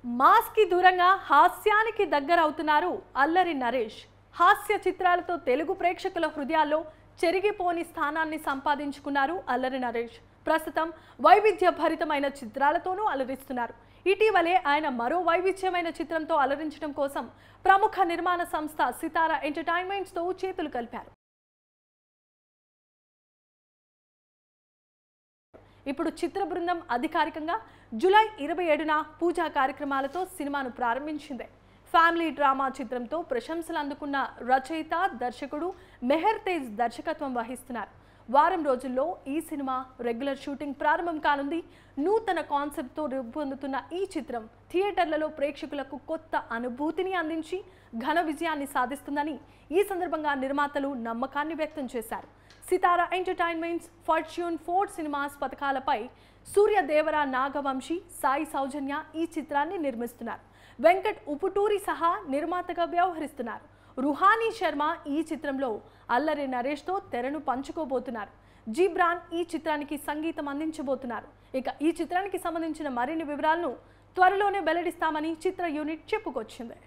Mass కి దూరంగా హాస్యానికి దగ్గర అవుతున్నారు అల్లరి నరేష్. హాస్య చిత్రాలతో తెలుగు ప్రేక్షకుల హృదయాల్లో చెరిగిపోని స్థానాన్ని సంపాదించుకున్నారు అల్లరి నరేష్. ప్రస్తుతం వైవిధ్యభరితమైన చిత్రాలతోనూ అలరిస్తున్నారు. ఇటీవలే ఆయన మరో వైవిధ్యమైన చిత్రంతో అలరించడం కోసం ప్రముఖ నిర్మాణ సంస్థ సితారా ఎంటర్టైన్మెంట్స్ తో చేతులు కలిపారు. ఇప్పుడు చిత్ర బృందం అధికారికంగా జూలై 27న పూజా కార్యక్రమాలతో సినిమాను ప్రారంభించింది. ఫ్యామిలీ డ్రామా చిత్రంతో ప్రశంసలు అందుకున్న రచయిత, దర్శకుడు మెహర్ తేజ్ దర్శకత్వం వహిస్తున్నారు. వారం రోజుల్లో ఈ సినిమా రెగ్యులర్ షూటింగ్ ప్రారంభం కానుంది. నూతన కాన్సెప్ట్తో రూపొందుతున్న ఈ చిత్రం థియేటర్లలో ప్రేక్షకులకు కొత్త అనుభూతిని అందించి ఘన విజయాన్ని సాధిస్తుందని ఈ సందర్భంగా నిర్మాతలు నమ్మకాన్ని వ్యక్తం చేశారు. సితారా ఎంటర్టైన్మెంట్స్, ఫార్చ్యూన్ 4 సినిమాస్ పథకాలపై సూర్యదేవరా నాగవంశీ, సాయి సౌజన్య ఈ చిత్రాన్ని నిర్మిస్తున్నారు. వెంకట్ ఉపుటూరి సహా నిర్మాతగా వ్యవహరిస్తున్నారు. రుహానీ శర్మ ఈ చిత్రంలో అల్లరి నరేష్తో తెరను పంచుకోబోతున్నారు. జిబ్రాన్ ఈ చిత్రానికి సంగీతం అందించబోతున్నారు. ఇక ఈ చిత్రానికి సంబంధించిన మరిన్ని వివరాలను త్వరలోనే వెల్లడిస్తామని చిత్ర యూనిట్ చెప్పుకొచ్చింది.